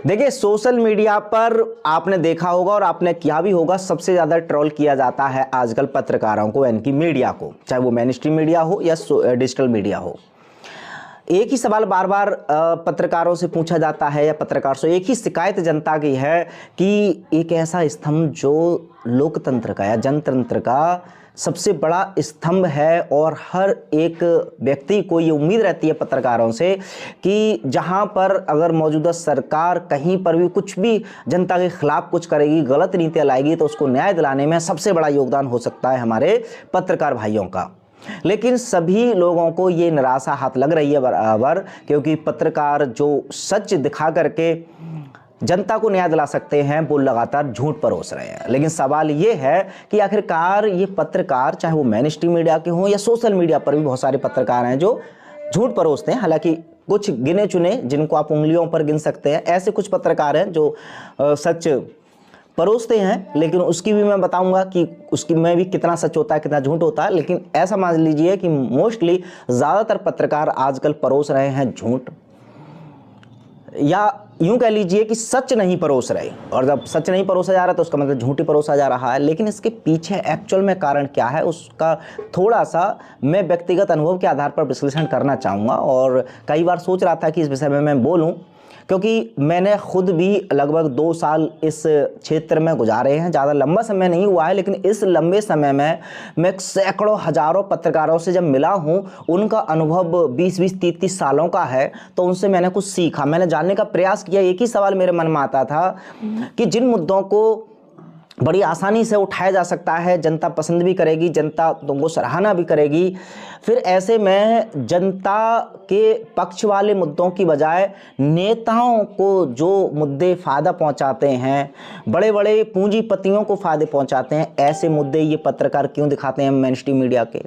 देखिए, social media पर आपने देखा होगा और आपने किया भी होगा, सबसे ज़्यादा ट्रोल किया जाता है आजकल पत्रकारों को, यानी कि मीडिया को, चाहे वो मेन स्ट्रीम मीडिया हो या डिजिटल मीडिया हो। एक ही सवाल बार बार पत्रकारों से पूछा जाता है या पत्रकार से एक ही शिकायत जनता की है कि एक ऐसा स्तंभ जो लोकतंत्र का या जनतंत्र का सबसे बड़ा स्तंभ है, और हर एक व्यक्ति को ये उम्मीद रहती है पत्रकारों से कि जहां पर अगर मौजूदा सरकार कहीं पर भी कुछ भी जनता के खिलाफ कुछ करेगी, गलत नीतियां लाएगी, तो उसको न्याय दिलाने में सबसे बड़ा योगदान हो सकता है हमारे पत्रकार भाइयों का। लेकिन सभी लोगों को ये निराशा हाथ लग रही है बराबर, क्योंकि पत्रकार जो सच दिखा करके जनता को न्याय दिला सकते हैं वो लगातार झूठ परोस रहे हैं। लेकिन सवाल ये है कि आखिरकार ये पत्रकार, चाहे वो मेन स्ट्रीम मीडिया के हों या सोशल मीडिया पर भी बहुत सारे पत्रकार हैं जो झूठ परोसते हैं। हालांकि कुछ गिने चुने, जिनको आप उंगलियों पर गिन सकते हैं, ऐसे कुछ पत्रकार हैं जो सच परोसते हैं, लेकिन उसकी भी मैं बताऊंगा कि उसकी में भी कितना सच होता है, कितना झूठ होता है। लेकिन ऐसा मान लीजिए कि मोस्टली ज़्यादातर पत्रकार आजकल परोस रहे हैं झूठ, या यूं कह लीजिए कि सच नहीं परोस रहे। और जब सच नहीं परोसा जा रहा तो उसका मतलब झूठ ही परोसा जा रहा है। लेकिन इसके पीछे एक्चुअल में कारण क्या है, उसका थोड़ा सा मैं व्यक्तिगत अनुभव के आधार पर विश्लेषण करना चाहूँगा। और कई बार सोच रहा था कि इस विषय में मैं बोलूँ, क्योंकि मैंने खुद भी लगभग 2 साल इस क्षेत्र में गुजारे हैं। ज़्यादा लंबा समय नहीं हुआ है, लेकिन इस लंबे समय में मैं सैकड़ों हज़ारों पत्रकारों से जब मिला हूं, उनका अनुभव 20-20, 30-30 सालों का है। तो उनसे मैंने कुछ सीखा, मैंने जानने का प्रयास किया। एक ही सवाल मेरे मन में आता था कि जिन मुद्दों को बड़ी आसानी से उठाया जा सकता है, जनता पसंद भी करेगी, जनता तुमको सराहना भी करेगी, फिर ऐसे में जनता के पक्ष वाले मुद्दों की बजाय नेताओं को जो मुद्दे फ़ायदा पहुंचाते हैं, बड़े बड़े पूंजीपतियों को फ़ायदे पहुंचाते हैं, ऐसे मुद्दे ये पत्रकार क्यों दिखाते हैं मेन स्ट्रीम मीडिया के।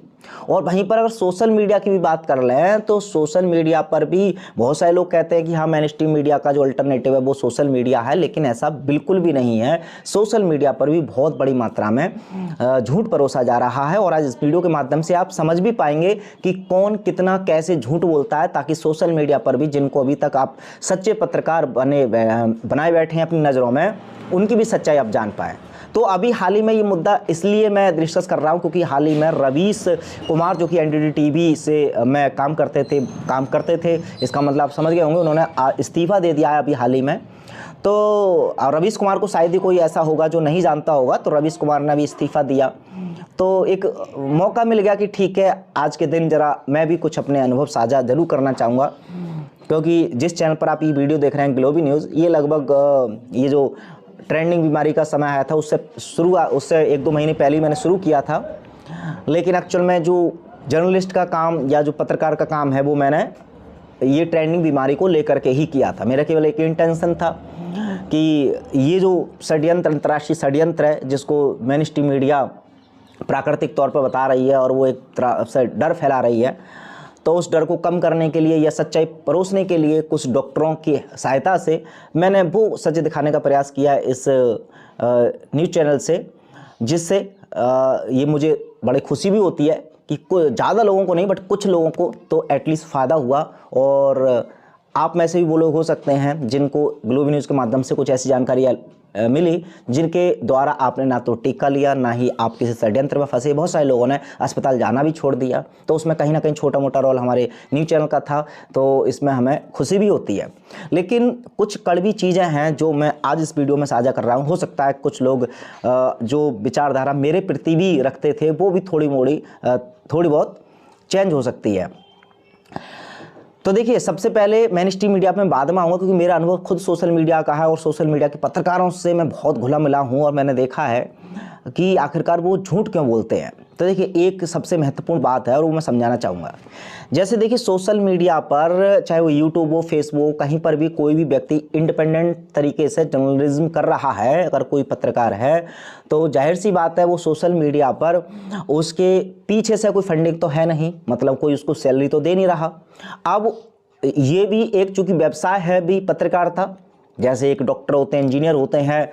और वहीं पर अगर सोशल मीडिया की भी बात कर लें तो सोशल मीडिया पर भी बहुत सारे लोग कहते हैं कि हाँ, मेन स्ट्रीम मीडिया का जो अल्टरनेटिव है वो सोशल मीडिया है, लेकिन ऐसा बिल्कुल भी नहीं है। सोशल मीडिया पर भी बहुत बड़ी मात्रा में झूठ परोसा जा रहा है। और आज इस वीडियो के माध्यम से आप समझ भी पाएंगे कि कौन कितना कैसे झूठ बोलता है, ताकि सोशल मीडिया पर भी जिनको अभी तक आप सच्चे पत्रकार बनाए बैठे हैं अपनी नज़रों में, उनकी भी सच्चाई आप जान पाएँ। तो अभी हाल ही में ये मुद्दा इसलिए मैं डिस्कस कर रहा हूँ क्योंकि हाल ही में रवीश कुमार, जो कि एनडीटी टीवी से मैं काम करते थे, इसका मतलब आप समझ गए होंगे, उन्होंने इस्तीफ़ा दे दिया है अभी हाल ही में। तो रवीश कुमार को शायद ही कोई ऐसा होगा जो नहीं जानता होगा, तो रवीश कुमार ने भी इस्तीफ़ा दिया। तो एक मौका मिल गया कि ठीक है, आज के दिन ज़रा मैं भी कुछ अपने अनुभव साझा जरूर करना चाहूँगा, क्योंकि जिस चैनल पर आप ये वीडियो देख रहे हैं ग्लोबी न्यूज़, ये लगभग ये जो ट्रेंडिंग बीमारी का समय आया था उससे 1-2 महीने पहले ही मैंने शुरू किया था। लेकिन एक्चुअल में जो जर्नलिस्ट का काम या जो पत्रकार का काम है वो मैंने ये ट्रेंडिंग बीमारी को लेकर के ही किया था। मेरा केवल एक इंटेंशन था कि ये जो षड्यंत्र, अंतर्राष्ट्रीय षड्यंत्र है, जिसको मेन स्ट्रीम मीडिया प्राकृतिक तौर पर बता रही है और वो एक तरह से डर फैला रही है, तो उस डर को कम करने के लिए या सच्चाई परोसने के लिए कुछ डॉक्टरों की सहायता से मैंने वो सच दिखाने का प्रयास किया इस न्यूज़ चैनल से, जिससे ये मुझे बड़ी खुशी भी होती है कि ज़्यादा लोगों को नहीं, बट कुछ लोगों को तो एटलीस्ट फ़ायदा हुआ। और आप में से भी वो लोग हो सकते हैं जिनको ग्लोबी न्यूज़ के माध्यम से कुछ ऐसी जानकारियाँ मिली जिनके द्वारा आपने ना तो टीका लिया, ना ही आप किसी षड्यंत्र में फंसे। बहुत सारे लोगों ने अस्पताल जाना भी छोड़ दिया, तो उसमें कहीं ना कहीं छोटा मोटा रोल हमारे न्यूज़ चैनल का था, तो इसमें हमें खुशी भी होती है। लेकिन कुछ कड़वी चीज़ें हैं जो मैं आज इस वीडियो में साझा कर रहा हूँ। हो सकता है कुछ लोग जो विचारधारा मेरे प्रति भी रखते थे वो भी थोड़ी बहुत चेंज हो सकती है। तो देखिए, सबसे पहले मेन स्ट्रीम मीडिया पे मैं बाद में आऊँगा, क्योंकि मेरा अनुभव खुद सोशल मीडिया का है और सोशल मीडिया के पत्रकारों से मैं बहुत घुला मिला हूँ और मैंने देखा है कि आखिरकार वो झूठ क्यों बोलते हैं। तो देखिए, एक सबसे महत्वपूर्ण बात है और वो मैं समझाना चाहूँगा। जैसे देखिए, सोशल मीडिया पर चाहे वो यूट्यूब हो, फेसबुक, कहीं पर भी कोई भी व्यक्ति इंडिपेंडेंट तरीके से जर्नलिज्म कर रहा है, अगर कोई पत्रकार है, तो जाहिर सी बात है वो सोशल मीडिया पर उसके पीछे से कोई फंडिंग तो है नहीं, मतलब कोई उसको सैलरी तो दे नहीं रहा। अब ये भी एक चूँकि व्यवसाय है भी पत्रकारिता, जैसे एक डॉक्टर होते हैं, इंजीनियर होते हैं,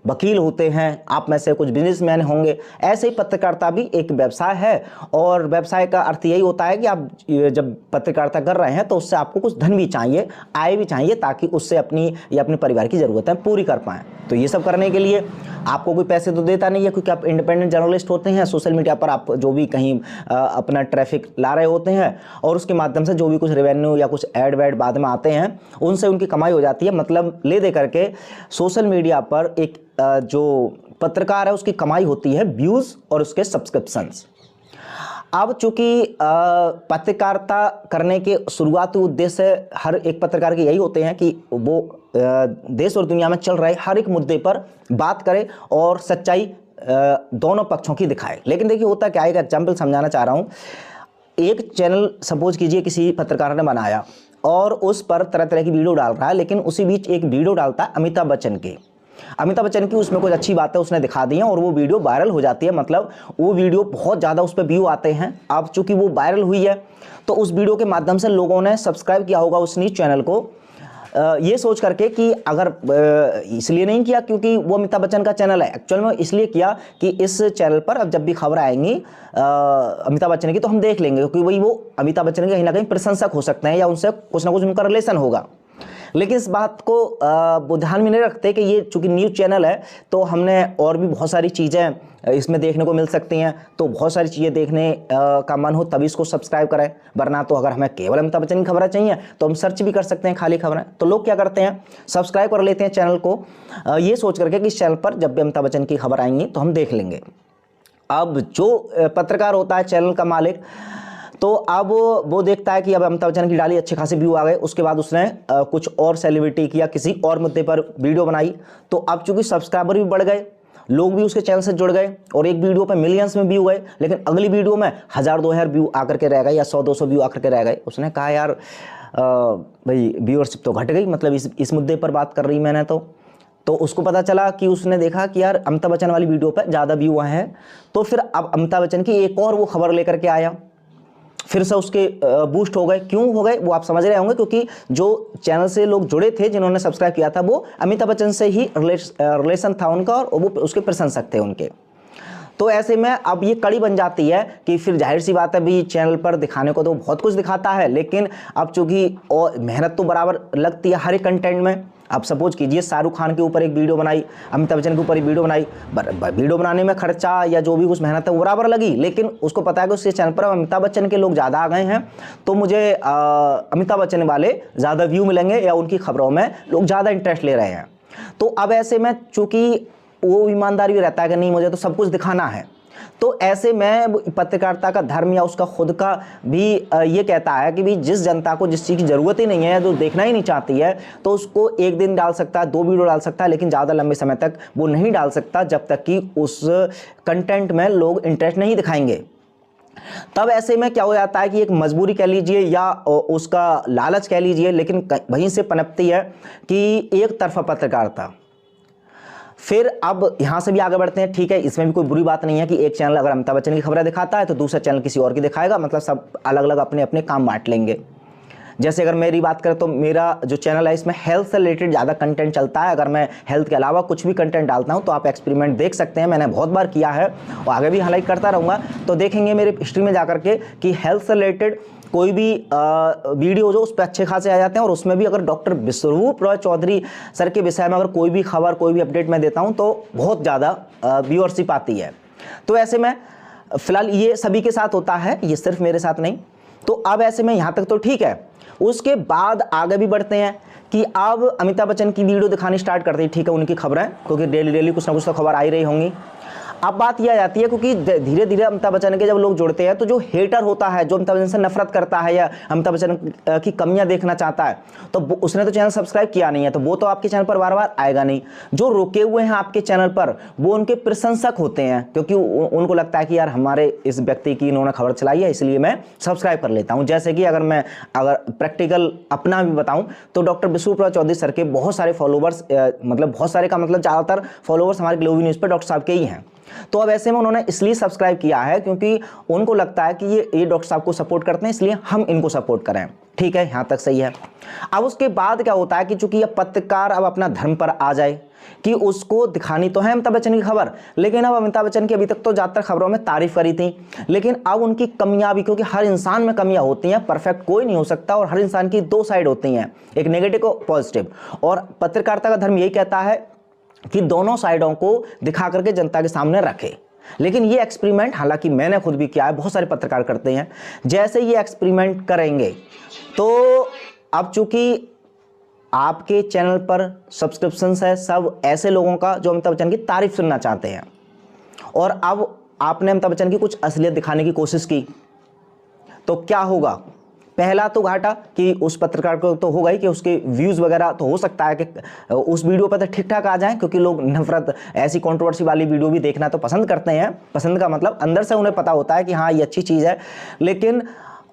वकील होते हैं, आप में से कुछ बिजनेसमैन होंगे। ऐसे ही पत्रकारिता भी एक व्यवसाय है, और व्यवसाय का अर्थ यही होता है कि आप जब पत्रकारिता कर रहे हैं तो उससे आपको कुछ धन भी चाहिए, आय भी चाहिए, ताकि उससे अपनी या अपने परिवार की ज़रूरतें पूरी कर पाएँ। तो ये सब करने के लिए आपको कोई पैसे तो देता नहीं है, क्योंकि आप इंडिपेंडेंट जर्नलिस्ट होते हैं। सोशल मीडिया पर आप जो भी कहीं अपना ट्रैफिक ला रहे होते हैं, और उसके माध्यम से जो भी कुछ रेवेन्यू या कुछ ऐड वैड बाद में आते हैं, उनसे उनकी कमाई हो जाती है। मतलब ले दे करके सोशल मीडिया पर एक जो पत्रकार है उसकी कमाई होती है व्यूज़ और उसके सब्सक्रिप्शंस। अब चूंकि पत्रकारिता करने के शुरुआती उद्देश्य हर एक पत्रकार के यही होते हैं कि वो देश और दुनिया में चल रहे हर एक मुद्दे पर बात करे और सच्चाई दोनों पक्षों की दिखाए। लेकिन देखिए होता क्या है, एक एग्जाम्पल समझाना चाह रहा हूँ। एक चैनल सपोज कीजिए किसी पत्रकार ने बनाया और उस पर तरह तरह की वीडियो डाल रहा है, लेकिन उसी बीच एक वीडियो डालता है अमिताभ बच्चन की। उसमें कुछ अच्छी बातें उसने दिखा दी हैं और वो वीडियो वायरल हो जाती है। मतलब वो वीडियो बहुत ज़्यादा उस पर व्यू आते हैं। अब चूंकि वो वायरल हुई है तो उस वीडियो के माध्यम से लोगों ने सब्सक्राइब किया होगा उस न्यूज़ चैनल को, ये सोच करके कि अगर इसलिए नहीं किया क्योंकि वो अमिताभ बच्चन का चैनल है, एक्चुअल में इसलिए किया कि इस चैनल पर अब जब भी खबर आएंगी अमिताभ बच्चन की तो हम देख लेंगे, क्योंकि वही वो अमिताभ बच्चन के कहीं ना कहीं प्रशंसक हो सकते हैं या उनसे कुछ ना कुछ उनका रिलेशन होगा। लेकिन इस बात को वो ध्यान में नहीं रखते कि ये चूंकि न्यूज़ चैनल है तो हमने और भी बहुत सारी चीज़ें इसमें देखने को मिल सकती हैं, तो बहुत सारी चीज़ें देखने का मन हो तभी इसको सब्सक्राइब करें, वरना तो अगर हमें केवल अमिताभ बच्चन की खबरें चाहिए तो हम सर्च भी कर सकते हैं खाली खबरें। तो लोग क्या करते हैं, सब्सक्राइब कर लेते हैं चैनल को, ये सोच करके कि इस चैनल पर जब भी अमिताभ बच्चन की खबर आएंगी तो हम देख लेंगे। अब जो पत्रकार होता है चैनल का मालिक, तो अब वो देखता है कि अब अमिताभ बच्चन की डाली अच्छे खासे व्यू आ गए, उसके बाद उसने कुछ और सेलिब्रिटी की या किसी और मुद्दे पर वीडियो बनाई, तो अब चूंकि सब्सक्राइबर भी बढ़ गए, लोग भी उसके चैनल से जुड़ गए और एक वीडियो पे मिलियंस में व्यू गए, लेकिन अगली वीडियो में 1000-2000 व्यू आकर के रह गए या 100-200 व्यू आकर के रह गए। उसने कहा यार भाई व्यूअरशिप तो घट गई, मतलब इस मुद्दे पर बात कर रही मैंने तो उसको पता चला कि उसने देखा कि यार अमिताभ बच्चन वाली वीडियो पर ज़्यादा व्यू आए हैं, तो फिर अब अमिताभ बच्चन की एक और वो खबर लेकर के आया, फिर से उसके बूस्ट हो गए। क्यों हो गए वो आप समझ रहे होंगे, क्योंकि जो चैनल से लोग जुड़े थे जिन्होंने सब्सक्राइब किया था वो अमिताभ बच्चन से ही रिलेशन था उनका और वो उसके प्रशंसक थे उनके। तो ऐसे में अब ये कड़ी बन जाती है कि फिर जाहिर सी बात है भी चैनल पर दिखाने को तो बहुत कुछ दिखाता है, लेकिन अब चूंकि और मेहनत तो बराबर लगती है हर एक कंटेंट में। अब सपोज कीजिए शाहरुख खान के ऊपर एक वीडियो बनाई, अमिताभ बच्चन के ऊपर एक वीडियो बनाई, वीडियो बनाने में खर्चा या जो भी कुछ मेहनत है वो बराबर लगी, लेकिन उसको पता है कि उसके चैनल पर अमिताभ बच्चन के लोग ज़्यादा आ गए हैं तो मुझे अमिताभ बच्चन वाले ज़्यादा व्यू मिलेंगे या उनकी खबरों में लोग ज़्यादा इंटरेस्ट ले रहे हैं। तो अब ऐसे में चूँकि वो ईमानदारी भी रहता है कि नहीं मुझे तो सब कुछ दिखाना है, तो ऐसे में पत्रकारिता का धर्म या उसका खुद का भी ये कहता है कि भी जिस जनता को जिस चीज़ की ज़रूरत ही नहीं है, जो देखना ही नहीं चाहती है, तो उसको एक दिन डाल सकता है, 2 वीडियो डाल सकता है, लेकिन ज़्यादा लंबे समय तक वो नहीं डाल सकता जब तक कि उस कंटेंट में लोग इंटरेस्ट नहीं दिखाएंगे। तब ऐसे में क्या हो जाता है कि एक मजबूरी कह लीजिए या उसका लालच कह लीजिए, लेकिन वहीं से पनपती है कि एक तरफा पत्रकारिता। फिर अब यहाँ से भी आगे बढ़ते हैं, ठीक है, इसमें भी कोई बुरी बात नहीं है कि एक चैनल अगर अमिताभ बच्चन की खबरें दिखाता है तो दूसरा चैनल किसी और की दिखाएगा, मतलब सब अलग अलग अपने अपने काम बांट लेंगे। जैसे अगर मेरी बात करें तो मेरा जो चैनल है इसमें हेल्थ से रिलेटेड ज़्यादा कंटेंट चलता है। अगर मैं हेल्थ के अलावा कुछ भी कंटेंट डालता हूं तो आप एक्सपेरिमेंट देख सकते हैं, मैंने बहुत बार किया है और आगे भी हाईलाइट करता रहूँगा। तो देखेंगे मेरे हिस्ट्री में जाकर के कि हेल्थ से रिलेटेड कोई भी वीडियो जो उस पर अच्छे खासे आ जाते हैं, और उसमें भी अगर डॉक्टर विश्वरूप रॉय चौधरी सर के विषय में अगर कोई भी खबर कोई भी अपडेट मैं देता हूं तो बहुत ज़्यादा व्यूअरशिप आती है। तो ऐसे में फिलहाल ये सभी के साथ होता है, ये सिर्फ मेरे साथ नहीं। तो अब ऐसे में यहाँ तक तो ठीक है, उसके बाद आगे भी बढ़ते हैं कि अब अमिताभ बच्चन की वीडियो दिखानी स्टार्ट कर दी, ठीक है, उनकी खबरें, क्योंकि डेली कुछ ना कुछ तो खबर आ ही रही होंगी। अब बात यह आ जाती है क्योंकि धीरे धीरे अमिताभ बच्चन के जब लोग जुड़ते हैं तो जो हेटर होता है, जो अमिताभ बच्चन से नफरत करता है या अमिताभ बच्चन की कमियां देखना चाहता है, तो उसने तो चैनल सब्सक्राइब किया नहीं है, तो वो तो आपके चैनल पर बार बार आएगा नहीं। जो रुके हुए हैं आपके चैनल पर वो उनके प्रशंसक होते हैं, क्योंकि उनको लगता है कि यार हमारे इस व्यक्ति की इन्होंने खबर चलाई है इसलिए मैं सब्सक्राइब कर लेता हूँ। जैसे कि अगर प्रैक्टिकल अपना भी बताऊँ तो डॉक्टर विश्वरूप रॉय चौधरी सर के बहुत सारे फॉलोवर्स, मतलब बहुत सारे का मतलब ज़्यादातर फॉलोवर्स हमारे ग्लोबल न्यूज़ पर डॉक्टर साहब के ही हैं। तो अब ऐसे में उन्होंने इसलिए सब्सक्राइब किया है क्योंकि उनको लगता है कि ये डॉक्टर साहब को सपोर्ट करते हैं, इसलिए हम इनको सपोर्ट करें। ठीक है, यहाँ तक सही है। अब उसके बाद क्या होता है कि चूंकि ये पत्रकार अब अपना धर्म पर आ जाए कि उसको दिखानी तो है अमिताभ बच्चन की खबर, लेकिन अब अमिताभ बच्चन की अभी तक तो ज़्यादातर खबरों में तारीफ करी थी, लेकिन अब उनकी कमियां भी, क्योंकि हर इंसान में कमियां होती हैं, परफेक्ट कोई नहीं हो सकता और हर इंसान की दो साइड होती हैं, एक नेगेटिव और पॉजिटिव, और पत्रकारिता का धर्म यही कहता है कि दोनों साइडों को दिखा करके जनता के सामने रखे। लेकिन ये एक्सपेरिमेंट हालांकि मैंने खुद भी किया है, बहुत सारे पत्रकार करते हैं, जैसे ये एक्सपेरिमेंट करेंगे तो अब चूंकि आपके चैनल पर सब्सक्रिप्शंस है सब ऐसे लोगों का जो अमिताभ बच्चन की तारीफ सुनना चाहते हैं, और अब आपने अमिताभ बच्चन की कुछ असलियत दिखाने की कोशिश की, तो क्या होगा? पहला तो घाटा कि उस पत्रकार को तो होगा ही कि उसके व्यूज़ वगैरह तो हो सकता है कि उस वीडियो पर तो ठीक ठाक आ जाए, क्योंकि लोग नफरत ऐसी कंट्रोवर्सी वाली वीडियो भी देखना तो पसंद करते हैं। पसंद का मतलब अंदर से उन्हें पता होता है कि हाँ ये अच्छी चीज़ है, लेकिन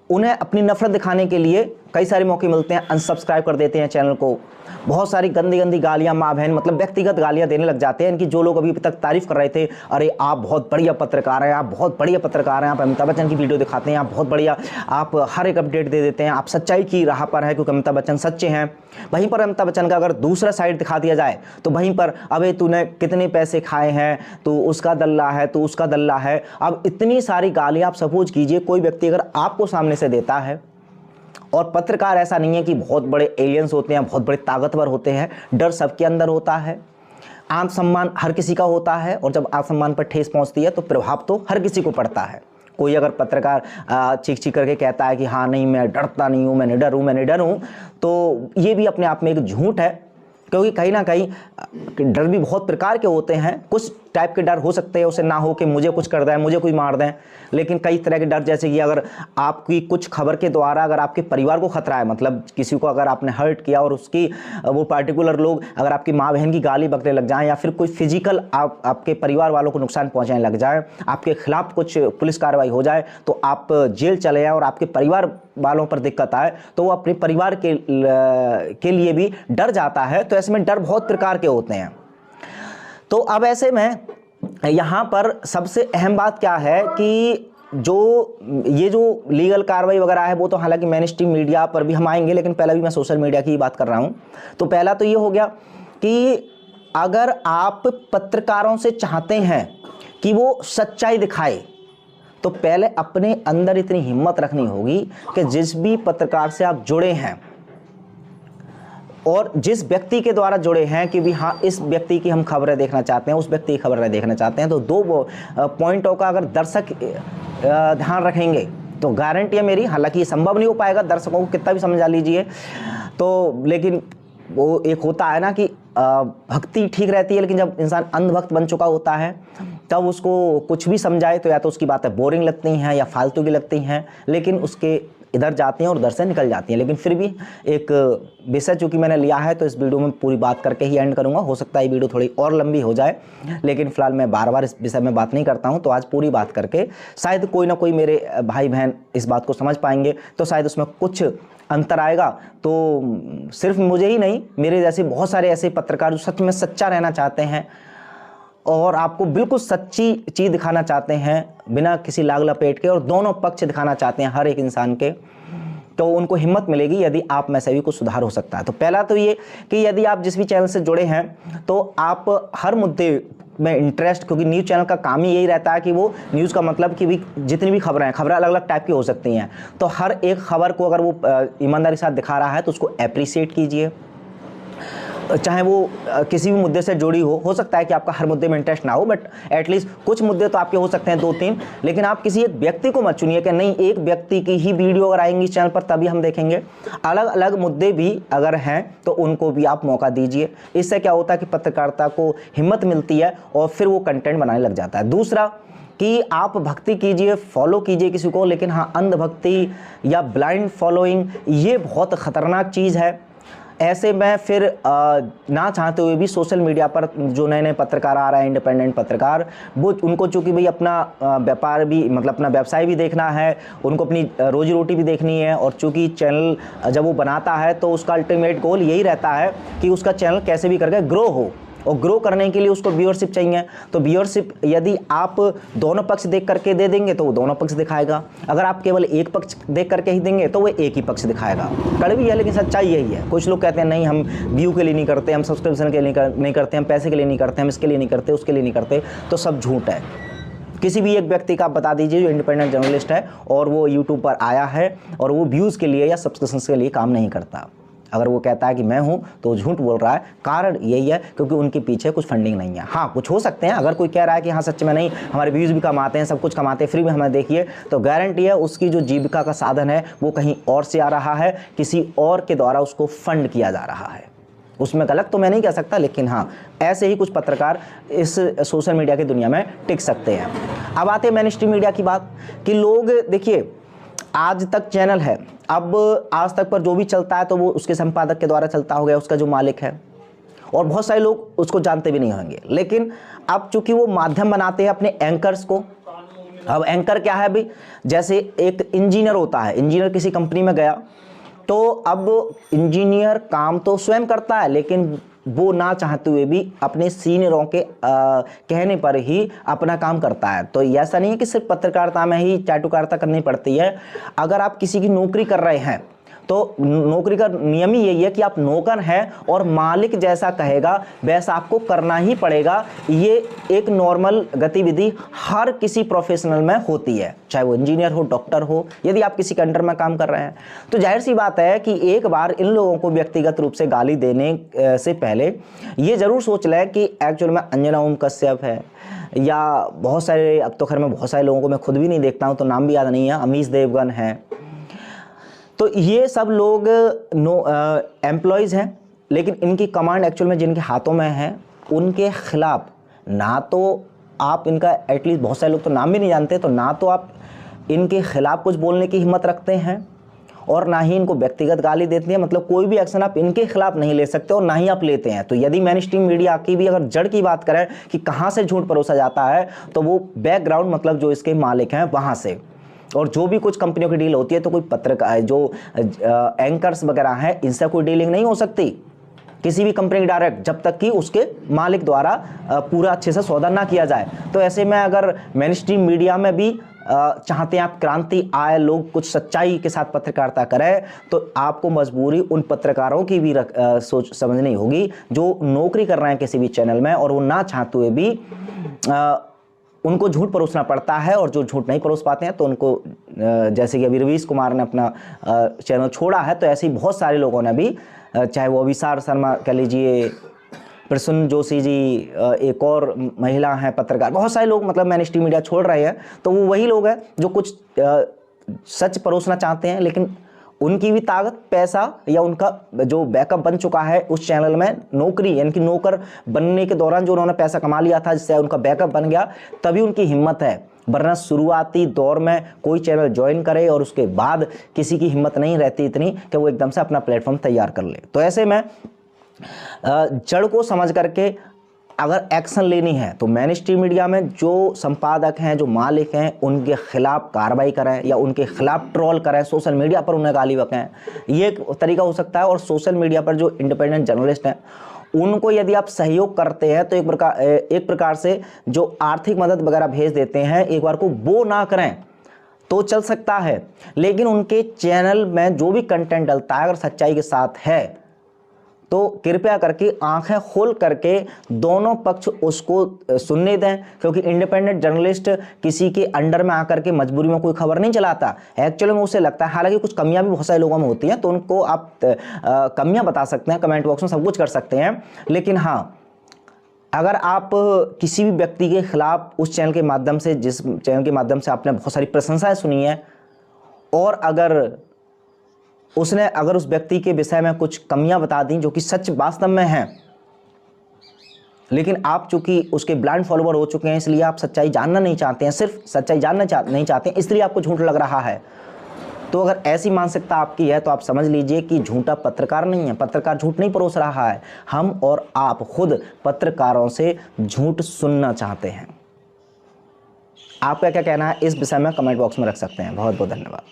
उन्हें अपनी नफरत दिखाने के लिए कई सारे मौके मिलते हैं, अनसब्सक्राइब कर देते हैं चैनल को, बहुत सारी गंदी गंदी गालियां, माँ बहन मतलब व्यक्तिगत गालियां देने लग जाते हैं इनकी। जो लोग अभी तक तारीफ कर रहे थे, अरे आप बहुत बढ़िया पत्रकार हैं, आप बहुत बढ़िया पत्रकार हैं, आप अमिताभ बच्चन की वीडियो दिखाते हैं, आप बहुत बढ़िया, आप हर एक अपडेट दे देते हैं, आप सच्चाई की राह पर है क्योंकि अमिताभ बच्चन सच्चे हैं। वहीं पर अमिताभ बच्चन का अगर दूसरा साइड दिखा दिया जाए तो वहीं पर अबे तूने कितने पैसे खाए हैं, तो उसका दल्ला है, तो उसका दल्ला है। अब इतनी सारी गालियाँ आप सपोज कीजिए कोई व्यक्ति अगर आपको सामने से देता है, और पत्रकार ऐसा नहीं है कि बहुत बड़े एलियंस होते हैं, बहुत बड़े ताकतवर होते हैं, डर सबके अंदर होता है, आत्मसम्मान हर किसी का होता है, और जब आत्मसम्मान पर ठेस पहुंचती है तो प्रभाव तो हर किसी को पड़ता है। कोई अगर पत्रकार चीख चीख करके कहता है कि हाँ नहीं मैं डरता नहीं हूँ, मैं निडर हूँ, मैं निडर हूँ, तो ये भी अपने आप में एक झूठ है, क्योंकि कहीं ना कहीं डर भी बहुत प्रकार के होते हैं। कुछ टाइप के डर हो सकते हैं, उसे ना हो कि मुझे कुछ कर दें, मुझे कोई मार दें, लेकिन कई तरह के डर, जैसे कि अगर आपकी कुछ खबर के द्वारा अगर आपके परिवार को खतरा है, मतलब किसी को अगर आपने हर्ट किया और उसकी वो पार्टिकुलर लोग अगर आपकी माँ बहन की गाली बकने लग जाएं, या फिर कोई फिजिकल आपके परिवार वालों को नुकसान पहुँचाने लग जाए, आपके खिलाफ कुछ पुलिस कार्रवाई हो जाए, तो आप जेल चले जाए और आपके परिवार वालों पर दिक्कत आए, तो वो अपने परिवार के लिए भी डर जाता है। तो ऐसे में डर बहुत प्रकार के होते हैं। तो अब ऐसे में यहाँ पर सबसे अहम बात क्या है कि ये जो लीगल कार्रवाई वगैरह है वो तो हालांकि मेन स्ट्रीम मीडिया पर भी हम आएंगे, लेकिन पहले भी मैं सोशल मीडिया की बात कर रहा हूँ। तो पहला तो ये हो गया कि अगर आप पत्रकारों से चाहते हैं कि वो सच्चाई दिखाए, तो पहले अपने अंदर इतनी हिम्मत रखनी होगी कि जिस भी पत्रकार से आप जुड़े हैं और जिस व्यक्ति के द्वारा जुड़े हैं कि भी हाँ इस व्यक्ति की हम खबरें देखना चाहते हैं, उस व्यक्ति की खबरें देखना चाहते हैं, तो दो पॉइंटों का अगर दर्शक ध्यान रखेंगे तो गारंटी है मेरी, हालांकि ये संभव नहीं हो पाएगा, दर्शकों को कितना भी समझा लीजिए तो, लेकिन वो एक होता है ना कि भक्ति ठीक रहती है, लेकिन जब इंसान अंधभक्त बन चुका होता है तब उसको कुछ भी समझाए तो या तो उसकी बातें बोरिंग लगती हैं या फालतू की लगती हैं, लेकिन उसके इधर जाती हैं और उधर से निकल जाती हैं। लेकिन फिर भी एक विषय चूँकि मैंने लिया है तो इस वीडियो में पूरी बात करके ही एंड करूँगा। हो सकता है ये वीडियो थोड़ी और लंबी हो जाए, लेकिन फिलहाल मैं बार बार इस विषय में बात नहीं करता हूँ, तो आज पूरी बात करके शायद कोई ना कोई मेरे भाई बहन इस बात को समझ पाएंगे, तो शायद उसमें कुछ अंतर आएगा। तो सिर्फ मुझे ही नहीं, मेरे जैसे बहुत सारे ऐसे पत्रकार जो सच में सच्चा रहना चाहते हैं और आपको बिल्कुल सच्ची चीज़ दिखाना चाहते हैं बिना किसी लाग लपेट के, और दोनों पक्ष दिखाना चाहते हैं हर एक इंसान के, तो उनको हिम्मत मिलेगी यदि आप में से भी कुछ सुधार हो सकता है। तो पहला तो ये कि यदि आप जिस भी चैनल से जुड़े हैं तो आप हर मुद्दे में इंटरेस्ट, क्योंकि न्यूज़ चैनल का काम ही यही रहता है कि वो न्यूज़ का मतलब कि भी जितनी भी खबरें हैं, खबरें अलग अलग टाइप की हो सकती हैं, तो हर एक खबर को अगर वो ईमानदारी के साथ दिखा रहा है तो उसको अप्रिशिएट कीजिए, चाहे वो किसी भी मुद्दे से जुड़ी हो सकता है कि आपका हर मुद्दे में इंटरेस्ट ना हो, बट एटलीस्ट कुछ मुद्दे तो आपके हो सकते हैं 2-3, लेकिन आप किसी एक व्यक्ति को मत चुनिए कि नहीं एक व्यक्ति की ही वीडियो अगर आएंगी इस चैनल पर तभी हम देखेंगे। अलग अलग मुद्दे भी अगर हैं तो उनको भी आप मौका दीजिए। इससे क्या होता है कि पत्रकारिता को हिम्मत मिलती है और फिर वो कंटेंट बनाने लग जाता है। दूसरा कि आप भक्ति कीजिए, फॉलो कीजिए किसी को, लेकिन हाँ अंधभक्ति या ब्लाइंड फॉलोइंग ये बहुत ख़तरनाक चीज़ है। ऐसे में फिर ना चाहते हुए भी सोशल मीडिया पर जो नए नए पत्रकार आ रहे हैं, इंडिपेंडेंट पत्रकार, वो उनको चूँकि भाई अपना व्यापार भी मतलब अपना व्यवसाय भी देखना है, उनको अपनी रोजी रोटी भी देखनी है, और चूँकि चैनल जब वो बनाता है तो उसका अल्टीमेट गोल यही रहता है कि उसका चैनल कैसे भी करके ग्रो हो, और ग्रो करने के लिए उसको व्यूअरशिप चाहिए। तो व्यूअरशिप यदि आप दोनों पक्ष देख करके दे देंगे तो वो दोनों पक्ष दिखाएगा, अगर आप केवल एक पक्ष देख करके ही देंगे तो वो एक ही पक्ष दिखाएगा। कड़वी है लेकिन सच्चाई यही है। कुछ लोग कहते हैं नहीं हम व्यू के लिए नहीं करते, हम सब्सक्रिप्शन के लिए नहीं करते, हम पैसे के लिए नहीं करते, हम इसके लिए नहीं करते, उसके लिए नहीं करते, तो सब झूठ है। किसी भी एक व्यक्ति का आप बता दीजिए जो इंडिपेंडेंट जर्नलिस्ट है और वो यूट्यूब पर आया है और वो व्यूज़ के लिए या सब्सक्रिप्शन के लिए काम नहीं करता, अगर वो कहता है कि मैं हूं तो वो झूठ बोल रहा है। कारण यही है क्योंकि उनके पीछे कुछ फंडिंग नहीं है। हाँ, कुछ हो सकते हैं, अगर कोई कह रहा है कि हाँ सच में नहीं हमारे व्यूज़ भी कमाते हैं, सब कुछ कमाते हैं, फ्री में हमें देखिए, तो गारंटी है उसकी जो जीविका का साधन है वो कहीं और से आ रहा है, किसी और के द्वारा उसको फंड किया जा रहा है। उसमें गलत तो मैं नहीं कह सकता, लेकिन हाँ ऐसे ही कुछ पत्रकार इस सोशल मीडिया की दुनिया में टिक सकते हैं। अब आते हैं मेन स्ट्रीम मीडिया की बात कि लोग देखिए आज तक चैनल है, अब आज तक पर जो भी चलता है तो वो उसके संपादक के द्वारा चलता हो गया, उसका जो मालिक है, और बहुत सारे लोग उसको जानते भी नहीं होंगे। लेकिन अब चूंकि वो माध्यम बनाते हैं अपने एंकर्स को, अब एंकर क्या है भाई, जैसे एक इंजीनियर होता है, इंजीनियर किसी कंपनी में गया तो अब इंजीनियर काम तो स्वयं करता है लेकिन वो ना चाहते हुए भी अपने सीनियरों के कहने पर ही अपना काम करता है। तो ऐसा नहीं है कि सिर्फ पत्रकारिता में ही चाटुकारिता करनी पड़ती है। अगर आप किसी की नौकरी कर रहे हैं तो नौकरी का नियम ही यही है कि आप नौकर हैं और मालिक जैसा कहेगा वैसा आपको करना ही पड़ेगा। ये एक नॉर्मल गतिविधि हर किसी प्रोफेशनल में होती है, चाहे वो इंजीनियर हो, डॉक्टर हो, यदि आप किसी के अंडर में काम कर रहे हैं तो जाहिर सी बात है कि एक बार इन लोगों को व्यक्तिगत रूप से गाली देने से पहले ये जरूर सोच लें कि एक्चुअल में अंजना ओम कश्यप है या बहुत सारे, अब तो खैर मैं बहुत सारे लोगों को मैं खुद भी नहीं देखता हूँ तो नाम भी याद नहीं है, अमीश देवगन है, तो ये सब लोग एम्प्लॉयज़ हैं, लेकिन इनकी कमांड एक्चुअल में जिनके हाथों में है उनके खिलाफ ना तो आप इनका, एटलीस्ट बहुत सारे लोग तो नाम भी नहीं जानते, तो ना तो आप इनके खिलाफ कुछ बोलने की हिम्मत रखते हैं और ना ही इनको व्यक्तिगत गाली देते हैं। मतलब कोई भी एक्शन आप इनके खिलाफ नहीं ले सकते और ना ही आप लेते हैं। तो यदि मेन स्ट्रीम मीडिया की भी अगर जड़ की बात करें कि कहाँ से झूठ परोसा जाता है तो वो बैकग्राउंड, मतलब जो इसके मालिक हैं वहाँ से, और जो भी कुछ कंपनियों की डील होती है तो कोई पत्रकार जो एंकर्स वगैरह हैं इनसे कोई डीलिंग नहीं हो सकती किसी भी कंपनी की डायरेक्ट, जब तक कि उसके मालिक द्वारा पूरा अच्छे से सौदा ना किया जाए। तो ऐसे में अगर मेन स्ट्रीम मीडिया में भी चाहते हैं आप क्रांति आए, लोग कुछ सच्चाई के साथ पत्रकारिता करें, तो आपको मजबूरी उन पत्रकारों की भी सोच समझनी होगी जो नौकरी कर रहे हैं किसी भी चैनल में और वो ना चाहते हुए भी उनको झूठ परोसना पड़ता है। और जो झूठ नहीं परोस पाते हैं तो उनको, जैसे कि अभी रवीश कुमार ने अपना चैनल छोड़ा है, तो ऐसे ही बहुत सारे लोगों ने भी, चाहे वो अभिसार शर्मा कह लीजिए, प्रसून जोशी जी, एक और महिला हैं पत्रकार, बहुत सारे लोग मतलब मेन स्ट्रीम मीडिया छोड़ रहे हैं। तो वो वही लोग हैं जो कुछ सच परोसना चाहते हैं, लेकिन उनकी भी ताकत, पैसा या उनका जो बैकअप बन चुका है उस चैनल में, नौकरी यानी कि नौकर बनने के दौरान जो उन्होंने पैसा कमा लिया था जिससे उनका बैकअप बन गया, तभी उनकी हिम्मत है। वरना शुरुआती दौर में कोई चैनल ज्वाइन करे और उसके बाद किसी की हिम्मत नहीं रहती इतनी कि वो एकदम से अपना प्लेटफॉर्म तैयार कर ले। तो ऐसे में जड़ को समझ करके अगर एक्शन लेनी है तो मेन स्ट्रीम मीडिया में जो संपादक हैं, जो मालिक हैं, उनके खिलाफ कार्रवाई करें या उनके खिलाफ ट्रोल करें, सोशल मीडिया पर उन्हें गाली बकें, ये एक तरीका हो सकता है। और सोशल मीडिया पर जो इंडिपेंडेंट जर्नलिस्ट हैं उनको यदि आप सहयोग करते हैं तो एक प्रकार से जो आर्थिक मदद वगैरह भेज देते हैं, एक बार को वो ना करें तो चल सकता है। लेकिन उनके चैनल में जो भी कंटेंट डलता है अगर सच्चाई के साथ है तो कृपया करके आंखें खोल करके दोनों पक्ष उसको सुनने दें, क्योंकि इंडिपेंडेंट जर्नलिस्ट किसी के अंडर में आकर के मजबूरी में कोई खबर नहीं चलाता। एक्चुअली में उसे लगता है, हालांकि कुछ कमियां भी बहुत सारे लोगों में होती हैं तो उनको आप कमियां बता सकते हैं, कमेंट बॉक्स में सब कुछ कर सकते हैं। लेकिन हाँ, अगर आप किसी भी व्यक्ति के खिलाफ उस चैनल के माध्यम से, जिस चैनल के माध्यम से आपने बहुत सारी प्रशंसाएं सुनी है, और अगर उसने उस व्यक्ति के विषय में कुछ कमियां बता दी जो कि सच वास्तव में हैं, लेकिन आप चूंकि उसके ब्लाइंड फॉलोअर हो चुके हैं इसलिए आप सच्चाई जानना नहीं चाहते हैं, सिर्फ सच्चाई जानना नहीं चाहते हैं, इसलिए आपको झूठ लग रहा है। तो अगर ऐसी मानसिकता आपकी है तो आप समझ लीजिए कि झूठा पत्रकार नहीं है, पत्रकार झूठ नहीं परोस रहा है। हम और आप खुद पत्रकारों से झूठ सुनना चाहते हैं। आपका क्या कहना है इस विषय में कमेंट बॉक्स में रख सकते हैं। बहुत बहुत धन्यवाद।